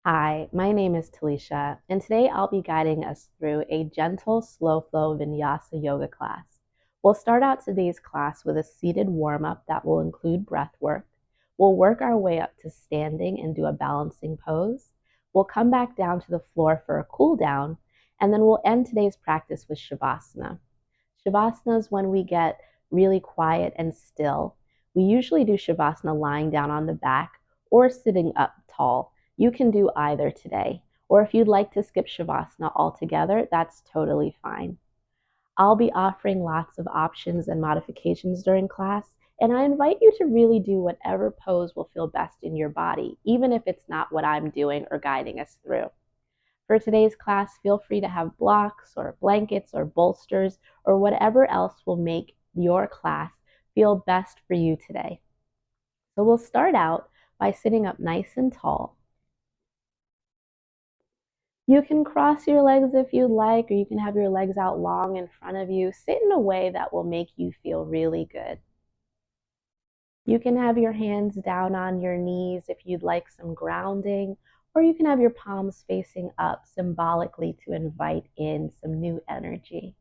Hi, my name is Talisha, and today I'll be guiding us through a gentle slow flow vinyasa yoga class. We'll start out today's class with a seated warm up that will include breath work. We'll work our way up to standing and do a balancing pose. We'll come back down to the floor for a cool down, and then we'll end today's practice with Shavasana. Shavasana is when we get really quiet and still. We usually do Shavasana lying down on the back or sitting up tall. You can do either today. Or if you'd like to skip Shavasana altogether, that's totally fine. I'll be offering lots of options and modifications during class, and I invite you to really do whatever pose will feel best in your body, even if it's not what I'm doing or guiding us through. For today's class, feel free to have blocks or blankets or bolsters or whatever else will make your class feel best for you today. So we'll start out by sitting up nice and tall. You can cross your legs if you like, or you can have your legs out long in front of you. Sit in a way that will make you feel really good. You can have your hands down on your knees if you'd like some grounding, or you can have your palms facing up symbolically to invite in some new energy.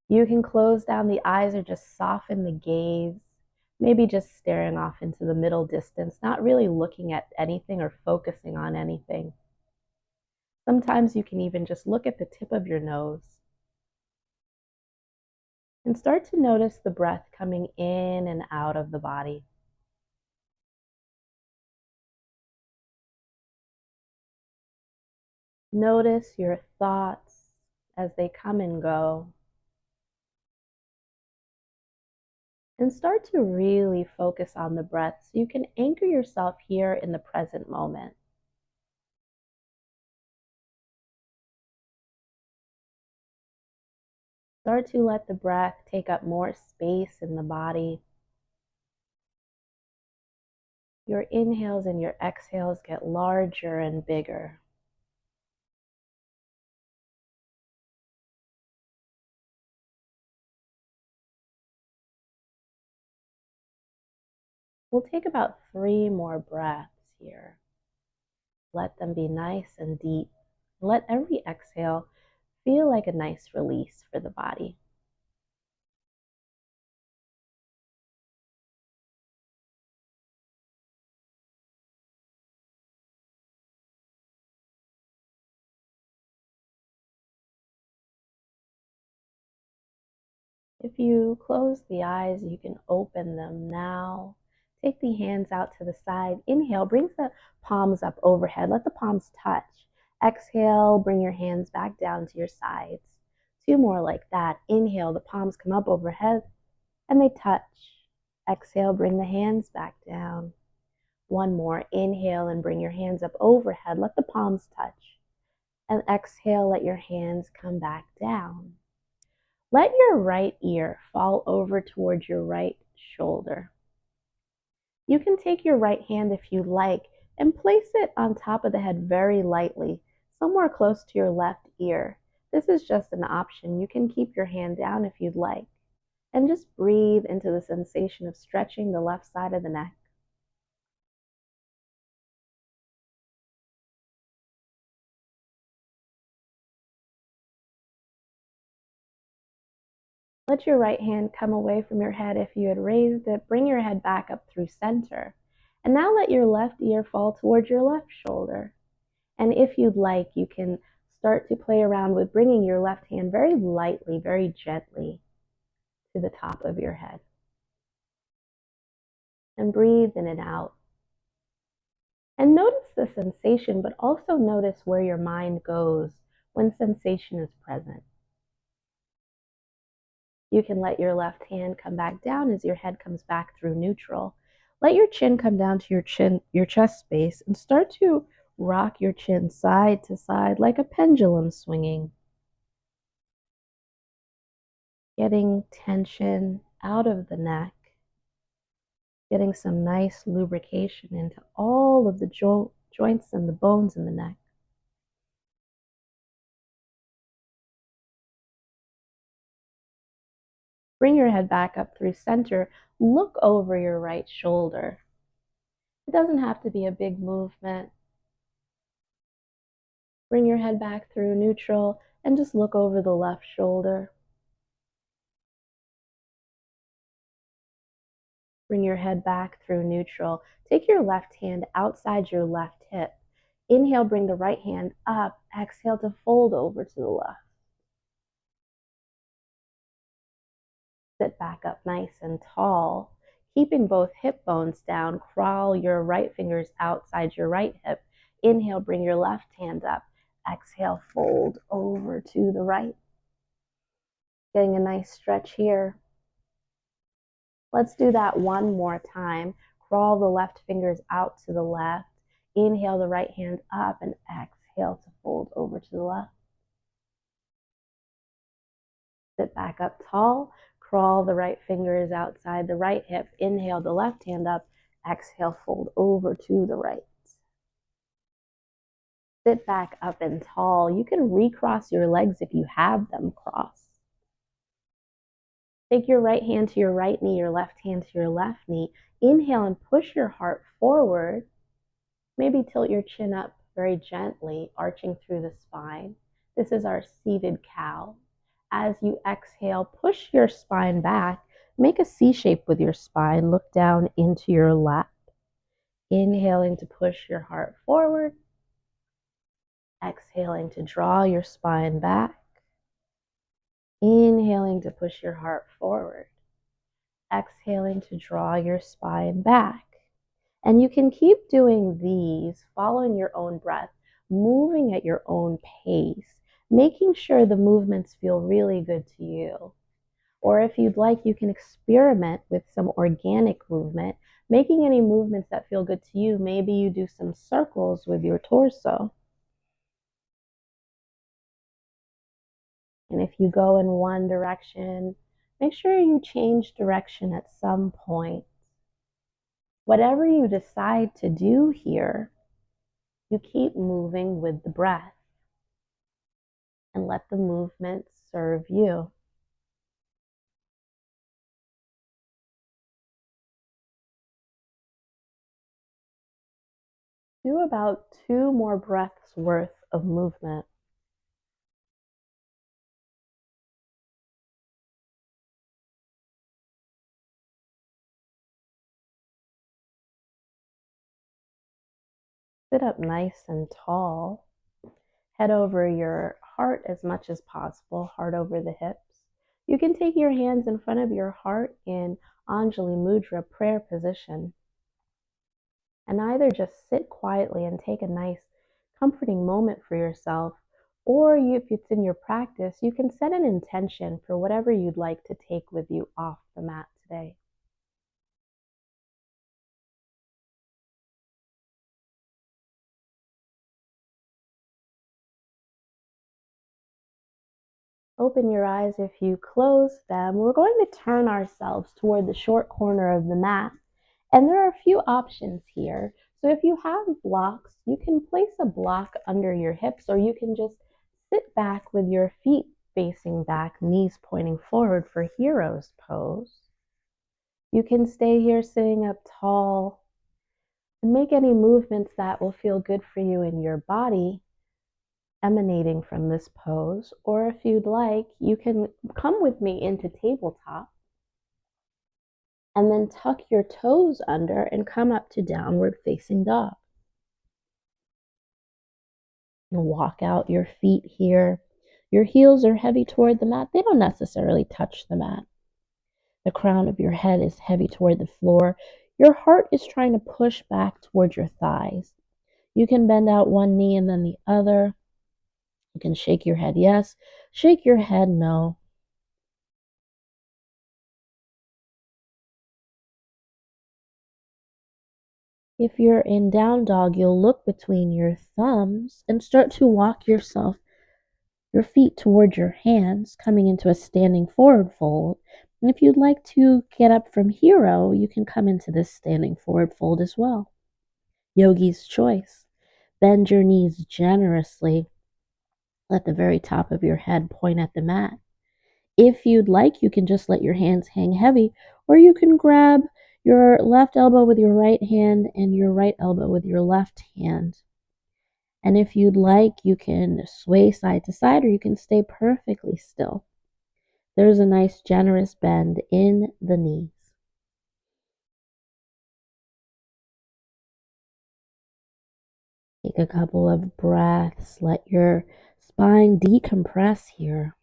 You can close down the eyes or just soften the gaze, maybe just staring off into the middle distance, not really looking at anything or focusing on anything. Sometimes you can even just look at the tip of your nose and start to notice the breath coming in and out of the body. Notice your thoughts as they come and go, and start to really focus on the breath so you can anchor yourself here in the present moment. Start to let the breath take up more space in the body. Your inhales and your exhales get larger and bigger. We'll take about 3 more breaths here. Let them be nice and deep. Let every exhale feel like a nice release for the body. If you close the eyes, you can open them now. Take the hands out to the side. Inhale, brings the palms up overhead. Let the palms touch. Exhale, bring your hands back down to your sides. 2 more like that. Inhale, the palms come up overhead and they touch. Exhale, bring the hands back down. 1 more. Inhale and bring your hands up overhead. Let the palms touch. And exhale, let your hands come back down. Let your right ear fall over towards your right shoulder. You can take your right hand if you like and place it on top of the head very lightly, somewhere close to your left ear. This is just an option. You can keep your hand down if you'd like. And just breathe into the sensation of stretching the left side of the neck. Let your right hand come away from your head if you had raised it. Bring your head back up through center. And now let your left ear fall towards your left shoulder. And if you'd like, you can start to play around with bringing your left hand very lightly, very gently to the top of your head. And breathe in and out. And notice the sensation, but also notice where your mind goes when sensation is present. You can let your left hand come back down as your head comes back through neutral. Let your chin come down to your chest space, and start to rock your chin side to side like a pendulum swinging. Getting tension out of the neck, getting some nice lubrication into all of the joints and the bones in the neck. Bring your head back up through center. Look over your right shoulder. It doesn't have to be a big movement. Bring your head back through neutral and just look over the left shoulder. Bring your head back through neutral. Take your left hand outside your left hip. Inhale, bring the right hand up. Exhale to fold over to the left. Sit back up nice and tall. Keeping both hip bones down, crawl your right fingers outside your right hip. Inhale, bring your left hand up. Exhale, fold over to the right. Getting a nice stretch here. Let's do that one more time. Crawl the left fingers out to the left. Inhale the right hand up and exhale to fold over to the left. Sit back up tall. Crawl the right fingers outside the right hip. Inhale the left hand up. Exhale, fold over to the right. Sit back up and tall. You can recross your legs if you have them crossed. Take your right hand to your right knee, your left hand to your left knee. Inhale and push your heart forward. Maybe tilt your chin up very gently, arching through the spine. This is our seated cow. As you exhale, push your spine back. Make a C shape with your spine. Look down into your lap. Inhaling to push your heart forward. Exhaling to draw your spine back. Inhaling to push your heart forward. Exhaling to draw your spine back. And you can keep doing these, following your own breath, moving at your own pace, making sure the movements feel really good to you. Or if you'd like, you can experiment with some organic movement, making any movements that feel good to you. Maybe you do some circles with your torso. And if you go in one direction, make sure you change direction at some point. Whatever you decide to do here, you keep moving with the breath and let the movement serve you. Do about 2 more breaths worth of movement. Sit up nice and tall. Head over your heart as much as possible, heart over the hips. You can take your hands in front of your heart in Anjali Mudra, prayer position. And either just sit quietly and take a nice comforting moment for yourself, or if it's in your practice, you can set an intention for whatever you'd like to take with you off the mat today. Open your eyes if you close them. We're going to turn ourselves toward the short corner of the mat. And there are a few options here. So if you have blocks, you can place a block under your hips, or you can just sit back with your feet facing back, knees pointing forward for hero's pose. You can stay here sitting up tall and make any movements that will feel good for you in your body emanating from this pose. Or if you'd like, you can come with me into tabletop and then tuck your toes under and come up to downward facing dog. And walk out your feet here. Your heels are heavy toward the mat. They don't necessarily touch the mat. The crown of your head is heavy toward the floor. Your heart is trying to push back toward your thighs. You can bend out one knee and then the other. You can shake your head yes, shake your head no. If you're in down dog, you'll look between your thumbs and start to walk your feet towards your hands, coming into a standing forward fold. And if you'd like to get up from hero, you can come into this standing forward fold as well. Yogi's choice. Bend your knees generously. Let the very top of your head point at the mat. If you'd like, you can just let your hands hang heavy, or you can grab your left elbow with your right hand and your right elbow with your left hand. And if you'd like, you can sway side to side or you can stay perfectly still. There's a nice generous bend in the knees. Take a couple of breaths. Let your spine decompress here.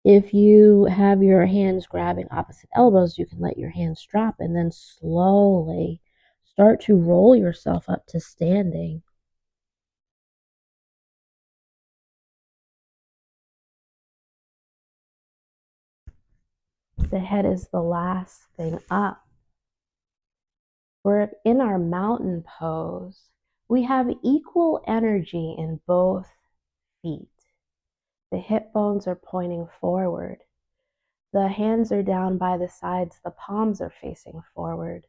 If you have your hands grabbing opposite elbows, you can let your hands drop and then slowly start to roll yourself up to standing. The head is the last thing up. We're in our mountain pose. We have equal energy in both feet. The hip bones are pointing forward. The hands are down by the sides. The palms are facing forward.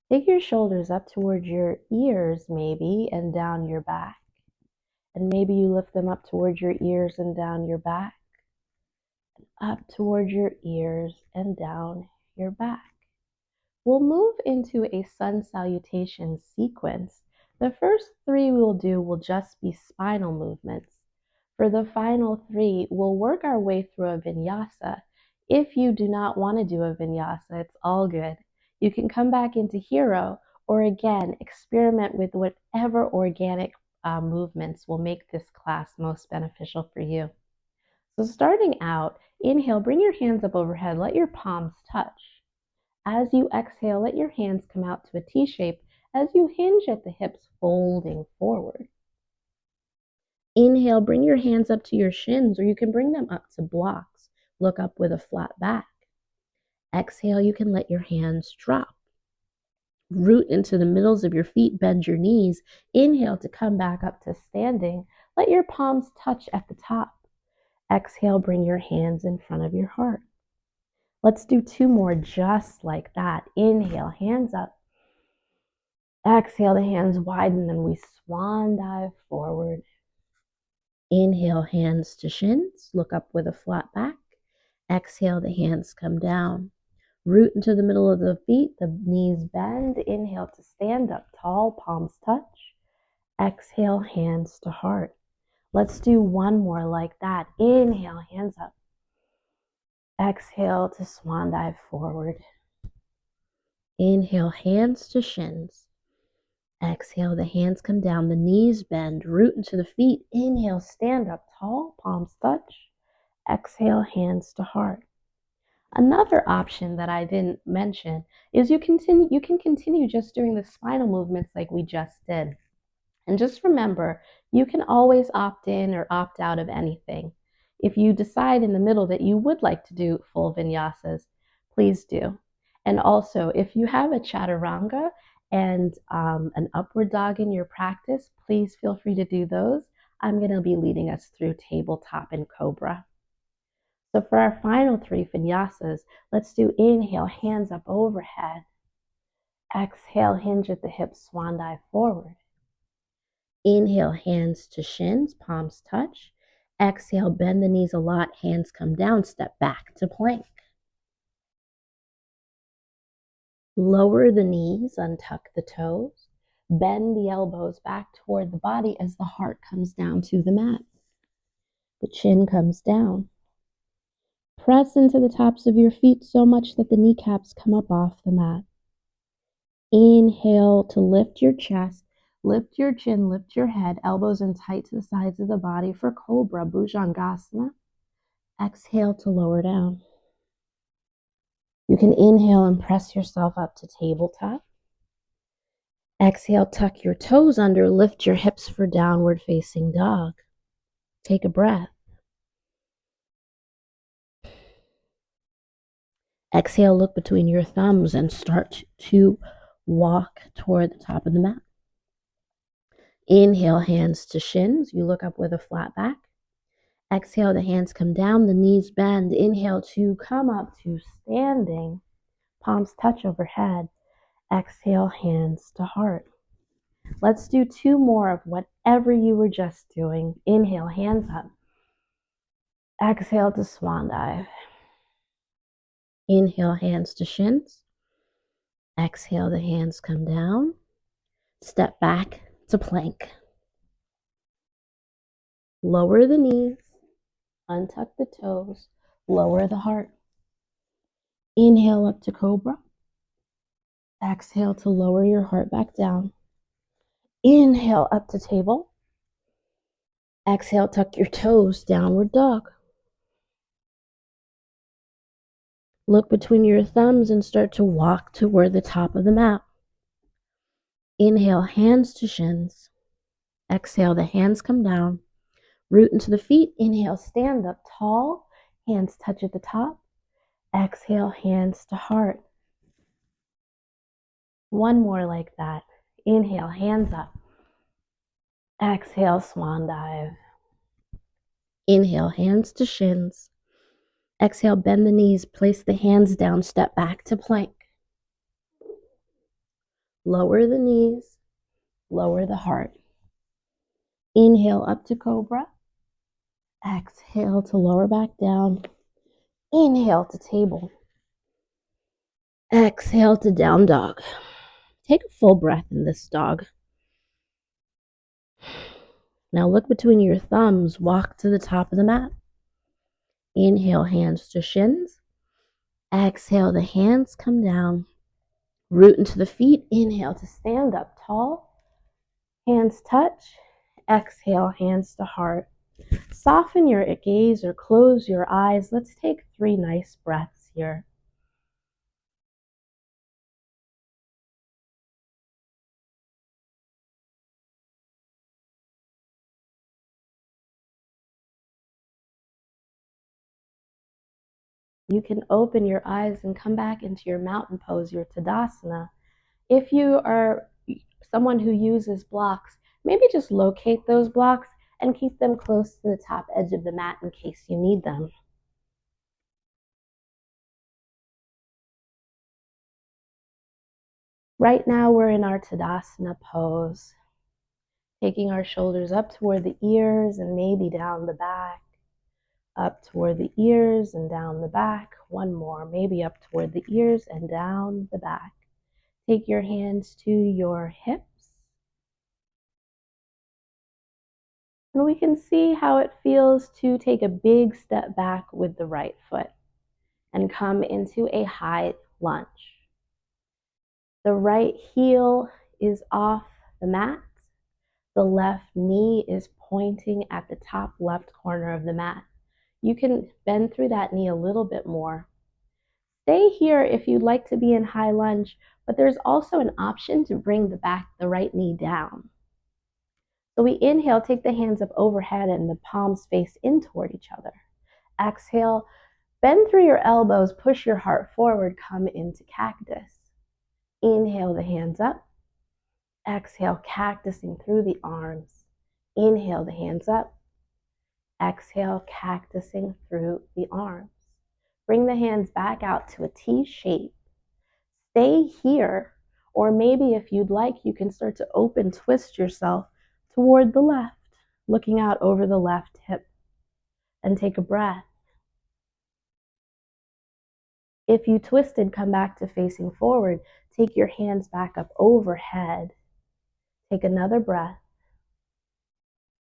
Take your shoulders up towards your ears maybe and down your back. And maybe you lift them up towards your ears and down your back. Up towards your ears and down your back. We'll move into a sun salutation sequence. The first three we'll do will just be spinal movements. For the final three, we'll work our way through a vinyasa. If you do not want to do a vinyasa, it's all good. You can come back into hero or again, experiment with whatever organic movements will make this class most beneficial for you. So starting out, inhale, bring your hands up overhead, let your palms touch. As you exhale, let your hands come out to a T shape as you hinge at the hips, folding forward. Inhale, bring your hands up to your shins, or you can bring them up to blocks. Look up with a flat back. Exhale, you can let your hands drop. Root into the middles of your feet, bend your knees. Inhale to come back up to standing. Let your palms touch at the top. Exhale, bring your hands in front of your heart. Let's do two more just like that. Inhale, hands up. Exhale, the hands widen and we swan dive forward. Inhale, hands to shins. Look up with a flat back. Exhale, the hands come down. Root into the middle of the feet. The knees bend. Inhale to stand up tall. Palms touch. Exhale, hands to heart. Let's do one more like that. Inhale, hands up. Exhale to swan dive forward. Inhale, hands to shins. Exhale, the hands come down, the knees bend, root into the feet. Inhale, stand up tall, palms touch. Exhale, hands to heart. Another option that I didn't mention is you can continue just doing the spinal movements like we just did. And just remember, you can always opt in or opt out of anything. If you decide in the middle that you would like to do full vinyasas, please do. And also, if you have a chaturanga and an upward dog in your practice, please feel free to do those. I'm going to be leading us through tabletop and cobra. So for our final three vinyasas, let's do inhale, hands up overhead. Exhale, hinge at the hips, swan dive forward. Inhale, hands to shins, palms touch. Exhale, bend the knees a lot, hands come down, step back to plank. Lower the knees, untuck the toes. Bend the elbows back toward the body as the heart comes down to the mat. The chin comes down. Press into the tops of your feet so much that the kneecaps come up off the mat. Inhale to lift your chest. Lift your chin, lift your head, elbows in tight to the sides of the body for Cobra, Bhujangasana. Exhale to lower down. You can inhale and press yourself up to tabletop. Exhale, tuck your toes under, lift your hips for downward facing dog. Take a breath. Exhale, look between your thumbs and start to walk toward the top of the mat. Inhale, hands to shins. You look up with a flat back. Exhale, the hands come down, the knees bend. Inhale to come up to standing. Palms touch overhead. Exhale, hands to heart. Let's do two more of whatever you were just doing. Inhale, hands up. Exhale to swan dive. Inhale, hands to shins. Exhale, the hands come down. Step back to plank. Lower the knees, untuck the toes, lower the heart. Inhale up to cobra. Exhale to lower your heart back down. Inhale up to table. Exhale, tuck your toes, downward dog. Look between your thumbs and start to walk toward the top of the mat. Inhale, hands to shins. Exhale, the hands come down. Root into the feet. Inhale, stand up tall. Hands touch at the top. Exhale, hands to heart. One more like that. Inhale, hands up. Exhale, swan dive. Inhale, hands to shins. Exhale, bend the knees, place the hands down, step back to plank. Lower the knees, lower the heart. Inhale up to cobra. Exhale to lower back down. Inhale to table. Exhale to down dog. Take a full breath in this dog. Now look between your thumbs, walk to the top of the mat. Inhale, hands to shins. Exhale, the hands come down. Root into the feet. Inhale to stand up tall. Hands touch. Exhale, hands to heart. Soften your gaze or close your eyes. Let's take 3 nice breaths here. You can open your eyes and come back into your mountain pose, your Tadasana. If you are someone who uses blocks, maybe just locate those blocks and keep them close to the top edge of the mat in case you need them. Right now we're in our Tadasana pose, taking our shoulders up toward the ears and maybe down the back. Up toward the ears and down the back. One more, maybe up toward the ears and down the back. Take your hands to your hips. And we can see how it feels to take a big step back with the right foot and come into a high lunge. The right heel is off the mat. The left knee is pointing at the top left corner of the mat. You can bend through that knee a little bit more. Stay here if you'd like to be in high lunge, but there's also an option to bring the right knee down. So we inhale, take the hands up overhead and the palms face in toward each other. Exhale, bend through your elbows, push your heart forward, come into cactus. Inhale the hands up. Exhale, cactusing through the arms. Inhale the hands up. Exhale, cactusing through the arms. Bring the hands back out to a T shape. Stay here, or maybe if you'd like, you can start to open twist yourself toward the left, looking out over the left hip, and take a breath. If you twisted, come back to facing forward. Take your hands back up overhead. Take another breath.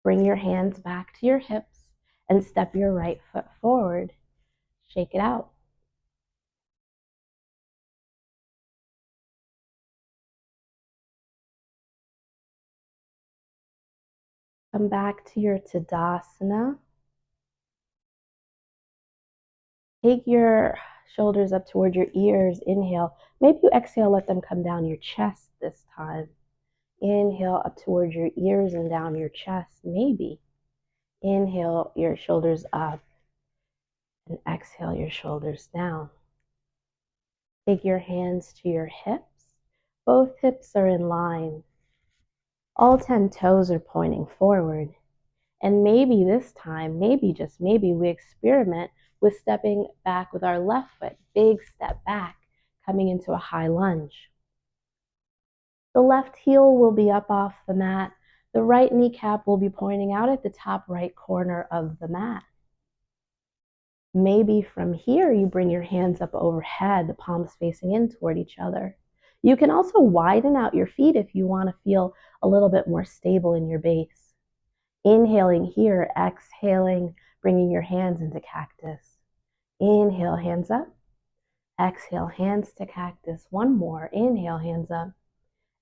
Bring your hands back to your hips and step your right foot forward. Shake it out. Come back to your Tadasana. Take your shoulders up toward your ears. Inhale. Maybe you exhale, let them come down your chest this time. Inhale up toward your ears and down your chest, maybe. Inhale your shoulders up and exhale your shoulders down. Take your hands to your hips. Both hips are in line. All 10 toes are pointing forward. And maybe this time, maybe just maybe, we experiment with stepping back with our left foot. Big step back, coming into a high lunge. The left heel will be up off the mat. The right kneecap will be pointing out at the top right corner of the mat. Maybe from here you bring your hands up overhead, the palms facing in toward each other. You can also widen out your feet if you want to feel a little bit more stable in your base. Inhaling here, exhaling, bringing your hands into cactus. Inhale, hands up. Exhale, hands to cactus. One more. Inhale, hands up.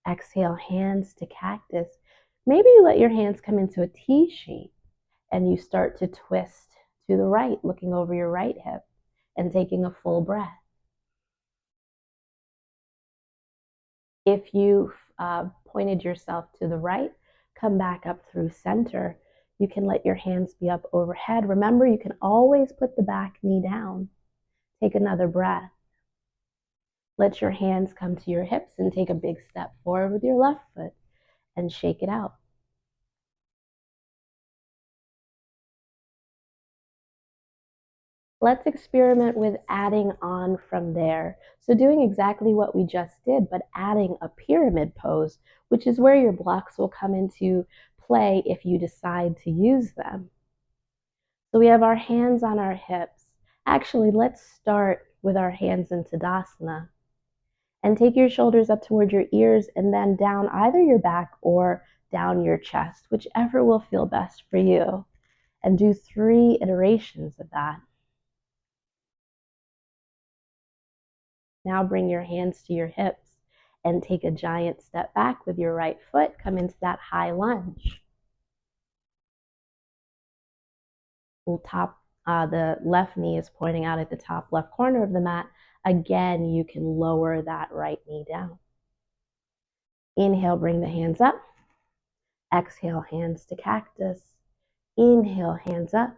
Exhale, hands to cactus. Maybe you let your hands come into a T shape and you start to twist to the right, looking over your right hip and taking a full breath. If you've pointed yourself to the right, come back up through center. You can let your hands be up overhead. Remember, you can always put the back knee down. Take another breath. Let your hands come to your hips and take a big step forward with your left foot and shake it out. Let's experiment with adding on from there. So doing exactly what we just did, but adding a pyramid pose, which is where your blocks will come into play if you decide to use them. So we have our hands on our hips. Actually, let's start with our hands in Tadasana. And take your shoulders up toward your ears and then down either your back or down your chest, whichever will feel best for you. And do 3 iterations of that. Now bring your hands to your hips and take a giant step back with your right foot. Come into that high lunge. The left knee is pointing out at the top left corner of the mat. Again, you can lower that right knee down. Inhale, bring the hands up. Exhale, hands to cactus. Inhale, hands up.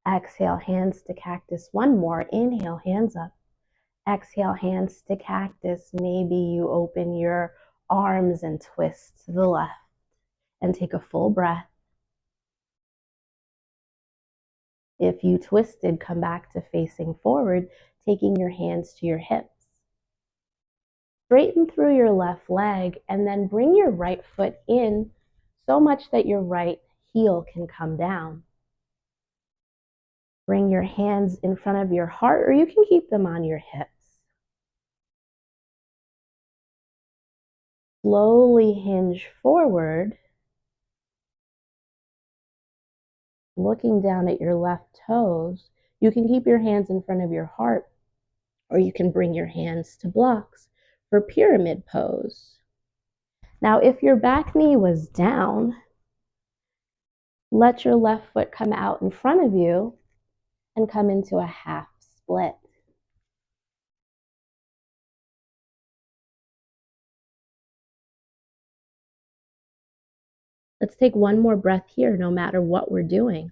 Exhale, hands to cactus. One more. Inhale, hands up. Exhale, hands to cactus. Maybe you open your arms and twist to the left and take a full breath. If you twisted, come back to facing forward, taking your hands to your hips. Straighten through your left leg and then bring your right foot in so much that your right heel can come down. Bring your hands in front of your heart, or you can keep them on your hips. Slowly hinge forward, looking down at your left toes. You can keep your hands in front of your heart, or you can bring your hands to blocks for pyramid pose. Now, if your back knee was down, let your left foot come out in front of you and come into a half split. Let's take one more breath here, no matter what we're doing.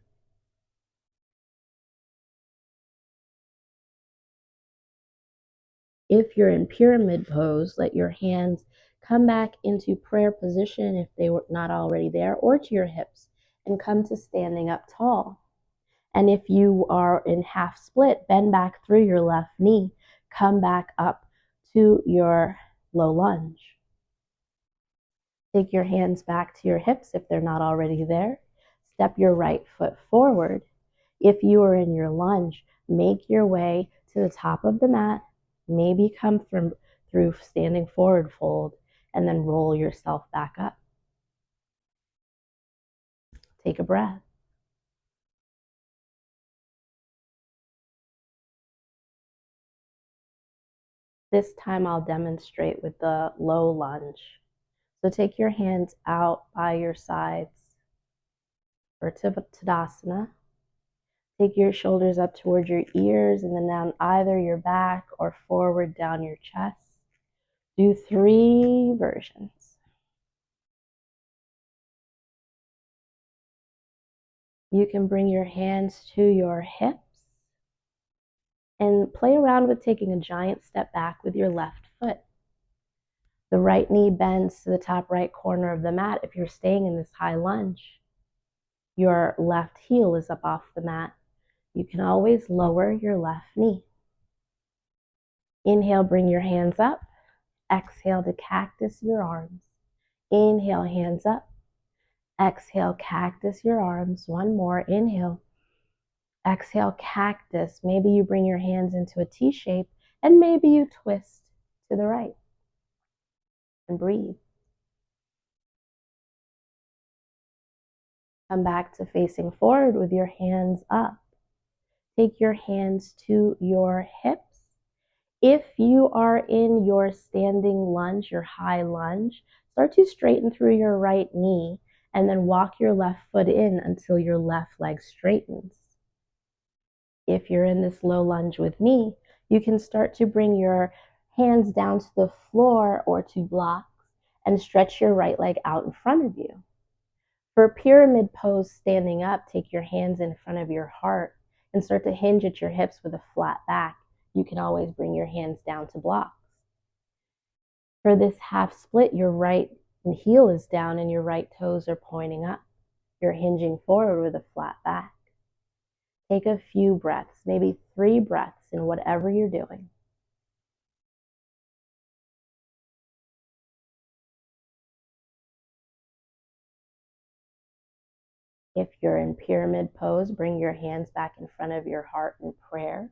If you're in pyramid pose, let your hands come back into prayer position if they were not already there, or to your hips, and come to standing up tall. And if you are in half split, bend back through your left knee, come back up to your low lunge. Take your hands back to your hips if they're not already there. Step your right foot forward. If you are in your lunge, make your way to the top of the mat. Maybe come through standing forward fold and then roll yourself back up. Take a breath. This time I'll demonstrate with the low lunge. So take your hands out by your sides for Tadasana. Take your shoulders up toward your ears and then down either your back or forward down your chest. Do 3 versions. You can bring your hands to your hips and play around with taking a giant step back with your left foot. The right knee bends to the top right corner of the mat if you're staying in this high lunge. Your left heel is up off the mat. You can always lower your left knee. Inhale, bring your hands up. Exhale to cactus your arms. Inhale, hands up. Exhale, cactus your arms. One more. Inhale. Exhale, cactus. Maybe you bring your hands into a T shape and maybe you twist to the right. and breathe. Come back to facing forward with your hands up. Take your hands to your hips. If you are in your standing lunge, your high lunge, start to straighten through your right knee and then walk your left foot in until your left leg straightens. If you're in this low lunge with me, you can start to bring your hands down to the floor or to blocks and stretch your right leg out in front of you. For pyramid pose standing up, take your hands in front of your heart and start to hinge at your hips with a flat back. You can always bring your hands down to blocks. For this half split, your right heel is down and your right toes are pointing up. You're hinging forward with a flat back. Take a few breaths, maybe 3 breaths in whatever you're doing. If you're in pyramid pose, bring your hands back in front of your heart in prayer.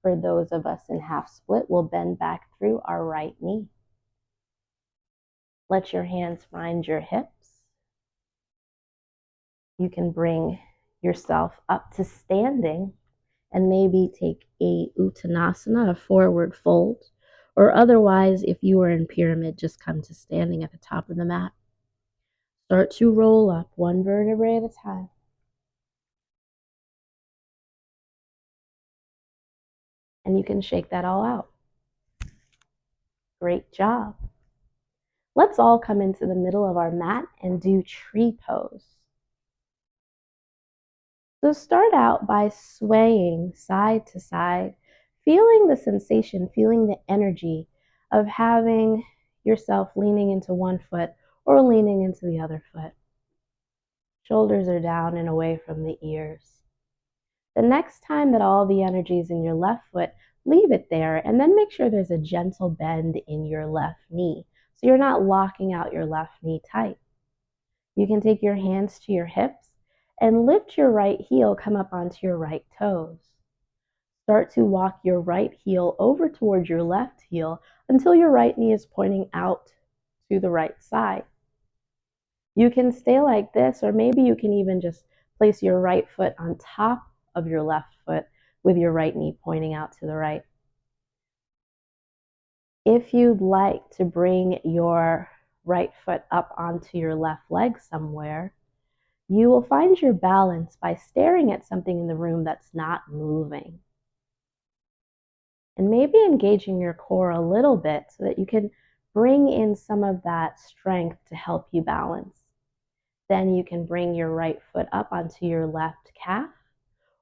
For those of us in half split, we'll bend back through our right knee. Let your hands find your hips. You can bring yourself up to standing and maybe take a uttanasana, a forward fold, or otherwise, if you are in pyramid, just come to standing at the top of the mat. Start to roll up one vertebrae at a time. And you can shake that all out. Great job. Let's all come into the middle of our mat and do tree pose. So start out by swaying side to side, feeling the sensation, feeling the energy of having yourself leaning into one foot or leaning into the other foot. Shoulders are down and away from the ears. The next time that all the energy is in your left foot, leave it there and then make sure there's a gentle bend in your left knee so you're not locking out your left knee tight. You can take your hands to your hips and lift your right heel, come up onto your right toes. Start to walk your right heel over towards your left heel until your right knee is pointing out to the right side. You can stay like this, or maybe you can even just place your right foot on top of your left foot with your right knee pointing out to the right. If you'd like to bring your right foot up onto your left leg somewhere, you will find your balance by staring at something in the room that's not moving. And maybe engaging your core a little bit so that you can bring in some of that strength to help you balance. Then you can bring your right foot up onto your left calf,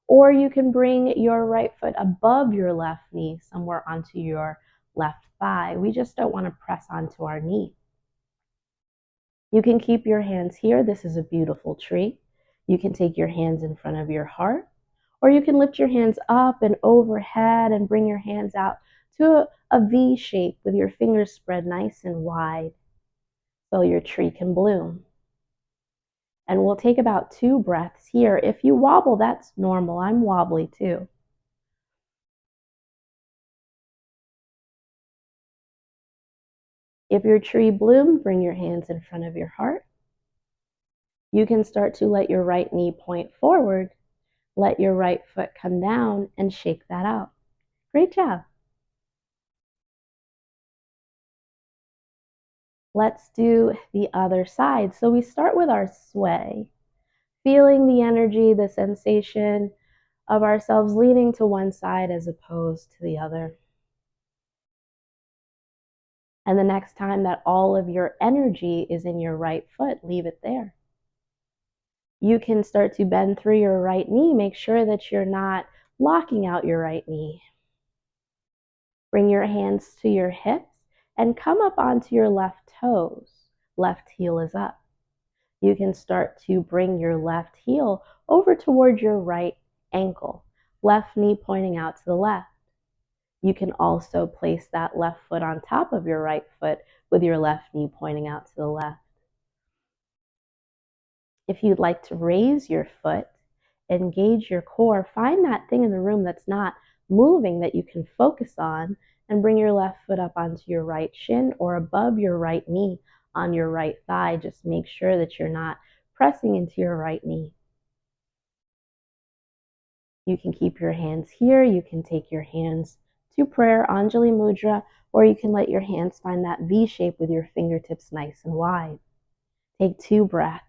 or you can bring your right foot above your left knee, somewhere onto your left thigh. We just don't want to press onto our knee. You can keep your hands here. This is a beautiful tree. You can take your hands in front of your heart, or you can lift your hands up and overhead and bring your hands out to a V shape with your fingers spread nice and wide so your tree can bloom. And we'll take about 2 breaths here. If you wobble, that's normal. I'm wobbly too. If your tree bloomed, bring your hands in front of your heart. You can start to let your right knee point forward, let your right foot come down, and shake that out. Great job. Let's do the other side. So we start with our sway, feeling the energy, the sensation of ourselves leaning to one side as opposed to the other. And the next time that all of your energy is in your right foot, leave it there. You can start to bend through your right knee. Make sure that you're not locking out your right knee. Bring your hands to your hips and come up onto your left toes. Left heel is up. You can start to bring your left heel over towards your right ankle. Left knee pointing out to the left. You can also place that left foot on top of your right foot with your left knee pointing out to the left. If you'd like to raise your foot, engage your core, find that thing in the room that's not moving that you can focus on, And bring your left foot up onto your right shin or above your right knee on your right thigh. Just make sure that you're not pressing into your right knee. You can keep your hands here. You can take your hands to prayer, Anjali Mudra, or you can let your hands find that V shape with your fingertips nice and wide. Take 2 breaths.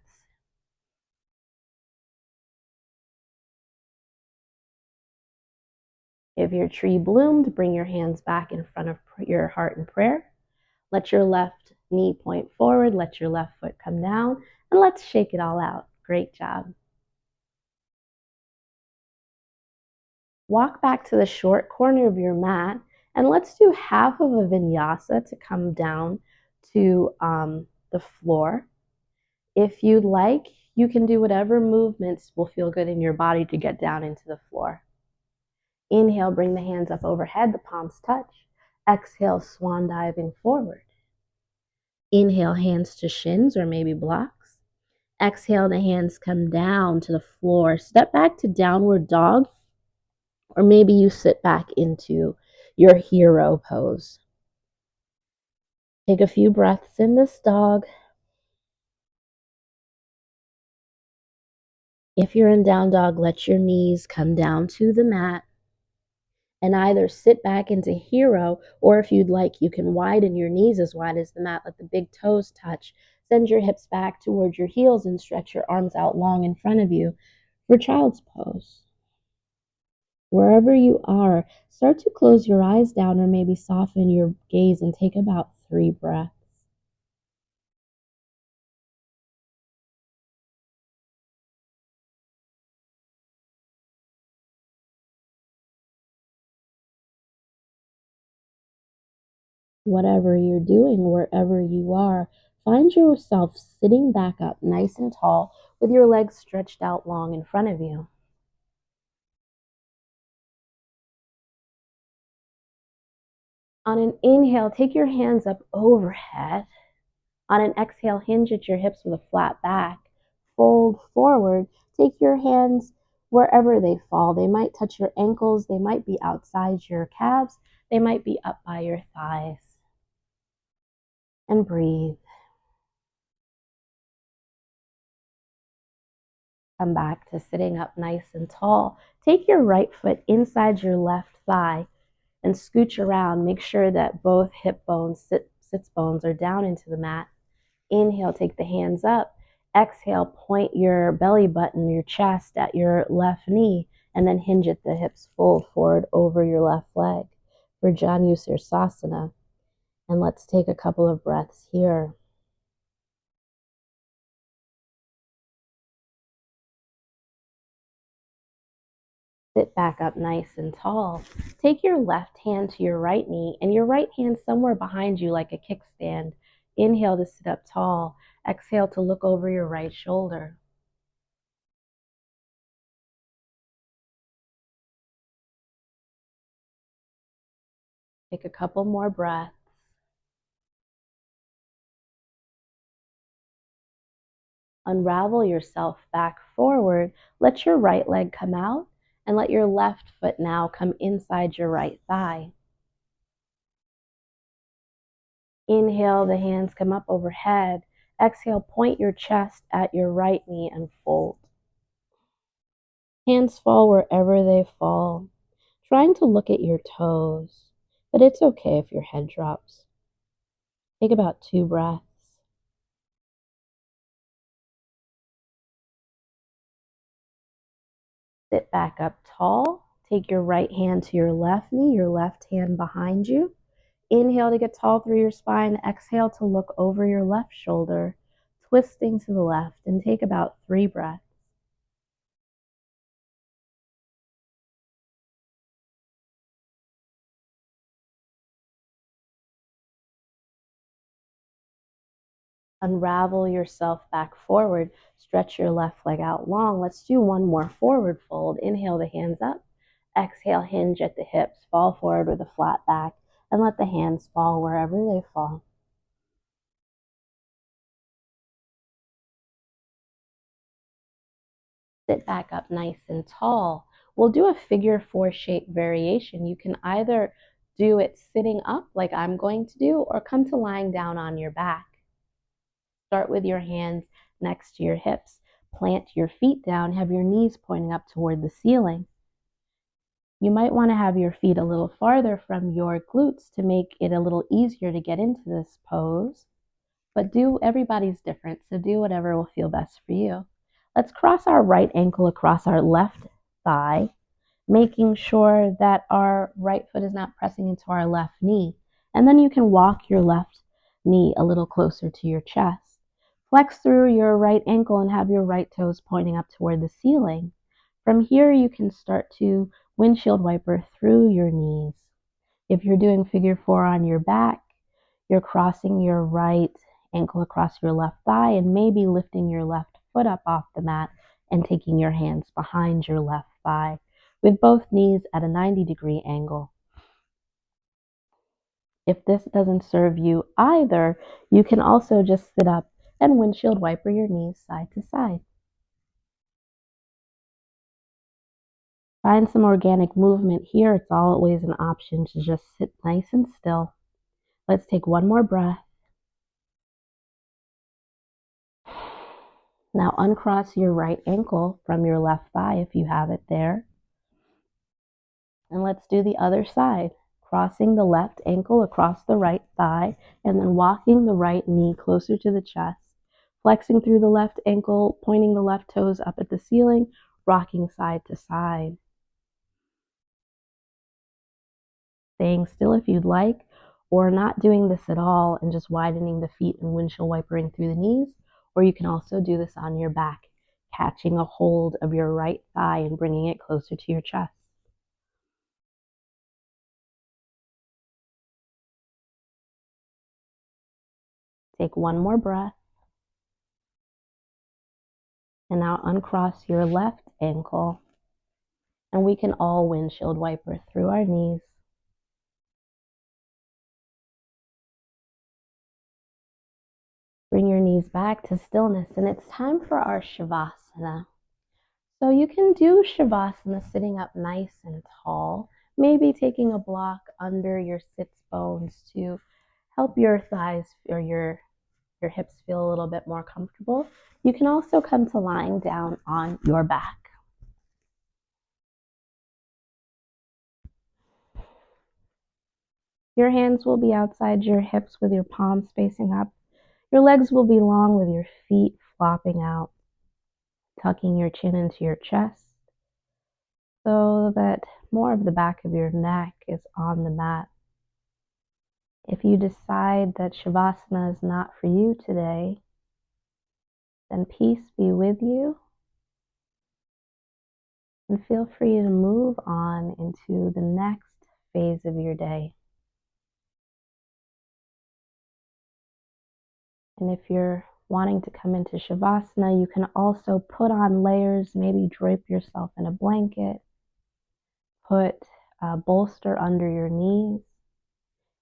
If your tree bloomed, bring your hands back in front of your heart in prayer. Let your left knee point forward. Let your left foot come down. And let's shake it all out. Great job. Walk back to the short corner of your mat. And let's do half of a vinyasa to come down to the floor. If you'd like, you can do whatever movements will feel good in your body to get down into the floor. Inhale, bring the hands up overhead, the palms touch. Exhale, swan diving forward. Inhale, hands to shins or maybe blocks. Exhale, the hands come down to the floor. Step back to downward dog, or maybe you sit back into your hero pose. Take a few breaths in this dog. If you're in down dog, let your knees come down to the mat and either sit back into hero, or if you'd like, you can widen your knees as wide as the mat. Let the big toes touch. Send your hips back towards your heels and stretch your arms out long in front of you for child's pose. Wherever you are, start to close your eyes down or maybe soften your gaze and take about 3 breaths. Whatever you're doing, wherever you are, find yourself sitting back up nice and tall with your legs stretched out long in front of you. On an inhale, take your hands up overhead. On an exhale, hinge at your hips with a flat back. Fold forward. Take your hands wherever they fall. They might touch your ankles. They might be outside your calves. They might be up by your thighs. And breathe. Come back to sitting up nice and tall. Take your right foot inside your left thigh and scooch around. Make sure that both hip bones, sits bones are down into the mat. Inhale, take the hands up. Exhale, point your belly button, your chest at your left knee, and then hinge at the hips, fold forward over your left leg for Janusirsasana. And let's take a couple of breaths here. Sit back up nice and tall. Take your left hand to your right knee and your right hand somewhere behind you like a kickstand. Inhale to sit up tall. Exhale to look over your right shoulder. Take a couple more breaths. Unravel yourself back forward. Let your right leg come out and let your left foot now come inside your right thigh. Inhale, the hands come up overhead. Exhale, point your chest at your right knee and fold. Hands fall wherever they fall, trying to look at your toes, but it's okay if your head drops. Take about 2 breaths. Sit back up tall. Take your right hand to your left knee, your left hand behind you. Inhale to get tall through your spine. Exhale to look over your left shoulder, twisting to the left, and take about 3 breaths. Unravel yourself back forward. Stretch your left leg out long. Let's do one more forward fold. Inhale the hands up. Exhale, hinge at the hips. Fall forward with a flat back and let the hands fall wherever they fall. Sit back up nice and tall. We'll do a figure 4 shape variation. You can either do it sitting up like I'm going to do, or come to lying down on your back. Start with your hands next to your hips. Plant your feet down, have your knees pointing up toward the ceiling. You might want to have your feet a little farther from your glutes to make it a little easier to get into this pose. But everybody's different, so do whatever will feel best for you. Let's cross our right ankle across our left thigh, making sure that our right foot is not pressing into our left knee. And then you can walk your left knee a little closer to your chest. Flex through your right ankle and have your right toes pointing up toward the ceiling. From here, you can start to windshield wiper through your knees. If you're doing figure four on your back, you're crossing your right ankle across your left thigh and maybe lifting your left foot up off the mat and taking your hands behind your left thigh with both knees at a 90-degree angle. If this doesn't serve you either, you can also just sit up and windshield wiper your knees side to side. Find some organic movement here. It's always an option to just sit nice and still. Let's take one more breath. Now uncross your right ankle from your left thigh if you have it there. And let's do the other side. Crossing the left ankle across the right thigh and then walking the right knee closer to the chest. Flexing through the left ankle, pointing the left toes up at the ceiling, rocking side to side. Staying still if you'd like, or not doing this at all and just widening the feet and windshield wipering through the knees. Or you can also do this on your back, catching a hold of your right thigh and bringing it closer to your chest. Take one more breath. And now uncross your left ankle. And we can all windshield wiper through our knees. Bring your knees back to stillness, and it's time for our Shavasana. So you can do Shavasana sitting up nice and tall, maybe taking a block under your sits bones to help your thighs or your hips feel a little bit more comfortable. You can also come to lying down on your back. Your hands will be outside your hips with your palms facing up. Your legs will be long with your feet flopping out, tucking your chin into your chest so that more of the back of your neck is on the mat. If you decide that Shavasana is not for you today, then peace be with you, and feel free to move on into the next phase of your day. And if you're wanting to come into Shavasana, you can also put on layers, maybe drape yourself in a blanket, put a bolster under your knees.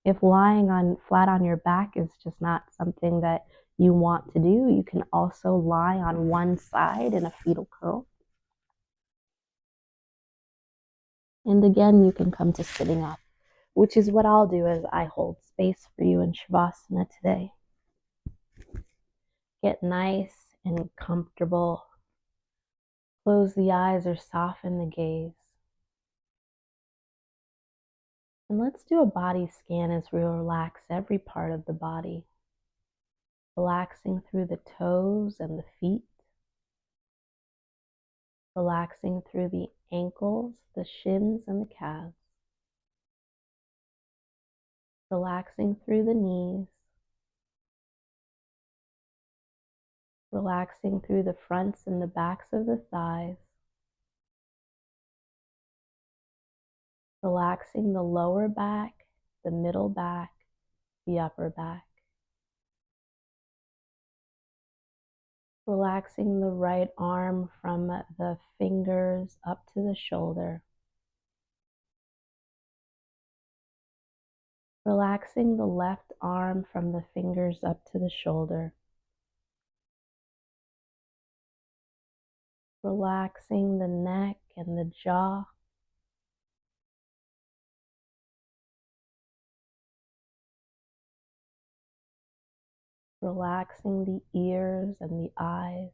If lying flat on your back is just not something that you want to do, you can also lie on one side in a fetal curl. And again, you can come to sitting up, which is what I'll do as I hold space for you in Shavasana today. Get nice and comfortable. Close the eyes or soften the gaze. And let's do a body scan as we relax every part of the body. Relaxing through the toes and the feet. Relaxing through the ankles, the shins, and the calves. Relaxing through the knees. Relaxing through the fronts and the backs of the thighs. Relaxing the lower back, the middle back, the upper back. Relaxing the right arm from the fingers up to the shoulder. Relaxing the left arm from the fingers up to the shoulder. Relaxing the neck and the jaw. relaxing the ears and the eyes.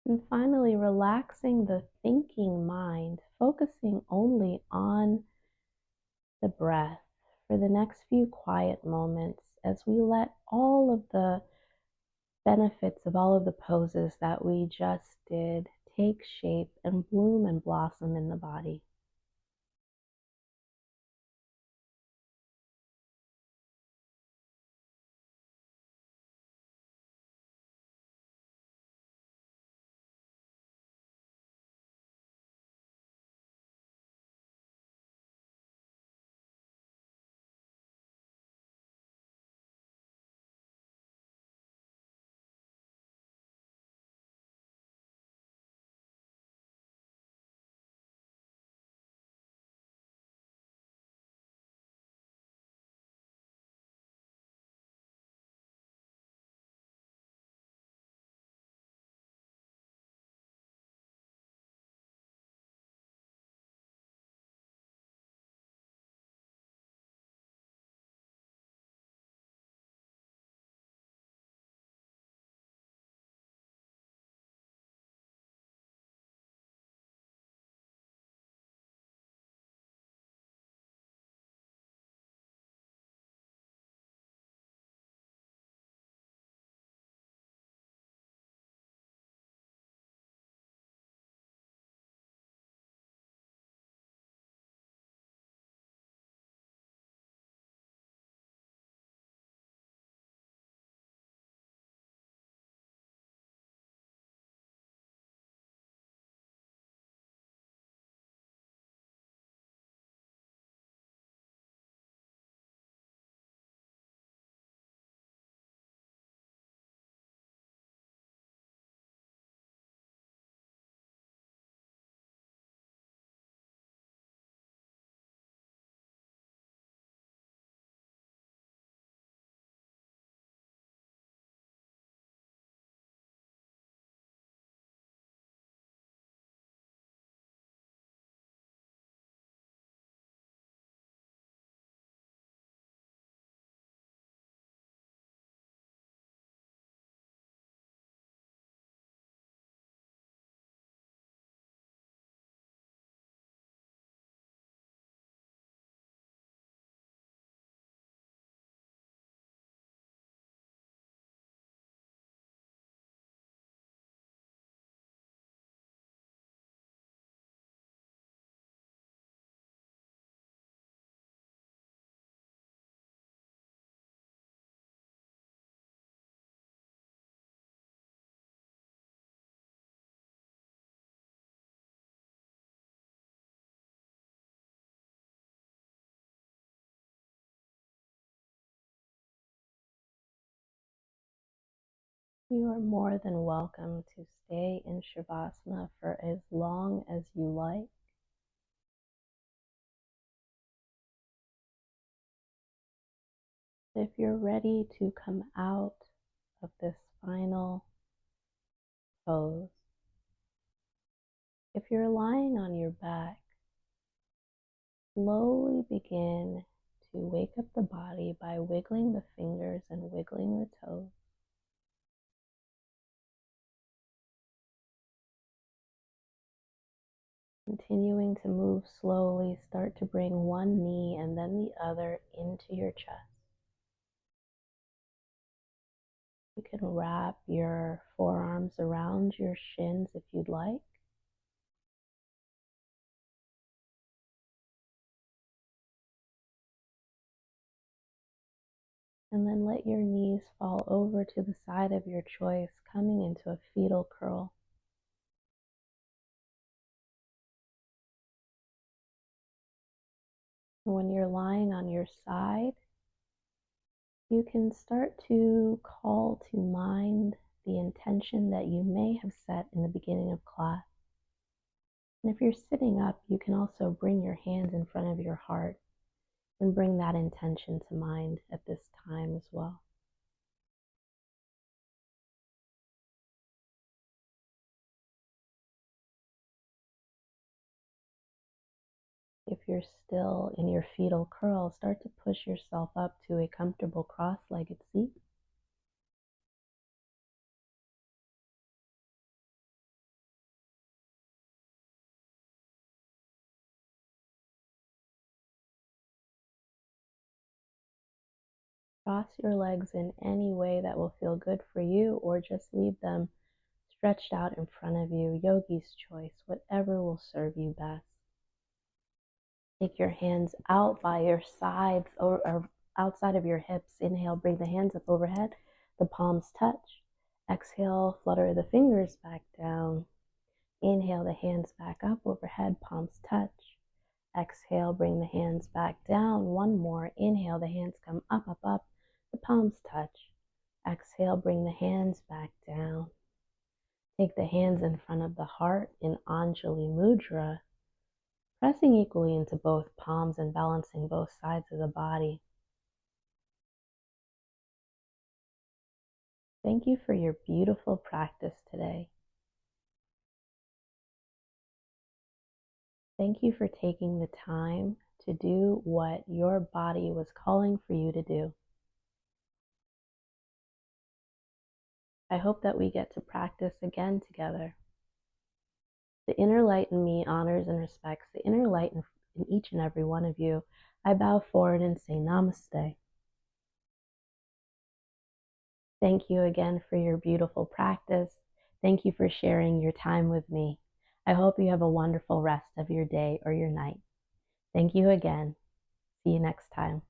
And finally, relaxing the thinking mind, focusing only on the breath for the next few quiet moments as we let all of the benefits of all of the poses that we just did take shape and bloom and blossom in the body. You are more than welcome to stay in Shavasana for as long as you like. If you're ready to come out of this final pose, if you're lying on your back, slowly begin to wake up the body by wiggling the fingers and wiggling the toes. Continuing to move slowly, start to bring one knee and then the other into your chest. You can wrap your forearms around your shins if you'd like. And then let your knees fall over to the side of your choice, coming into a fetal curl. When you're lying on your side, you can start to call to mind the intention that you may have set in the beginning of class. And if you're sitting up, you can also bring your hands in front of your heart and bring that intention to mind at this time as well. If you're still in your fetal curl, start to push yourself up to a comfortable cross-legged seat. Cross your legs in any way that will feel good for you, or just leave them stretched out in front of you. Yogi's choice, whatever will serve you best. Take your hands out by your sides or outside of your hips. Inhale, bring the hands up overhead. The palms touch. Exhale, flutter the fingers back down. Inhale, the hands back up overhead, palms touch. Exhale, bring the hands back down. One more. Inhale, the hands come up, up, up. The palms touch. Exhale, bring the hands back down. Take the hands in front of the heart in Anjali Mudra, pressing equally into both palms and balancing both sides of the body. Thank you for your beautiful practice today. Thank you for taking the time to do what your body was calling for you to do. I hope that we get to practice again together. The inner light in me honors and respects the inner light in each and every one of you. I bow forward and say namaste. Thank you again for your beautiful practice. Thank you for sharing your time with me. I hope you have a wonderful rest of your day or your night. Thank you again. See you next time.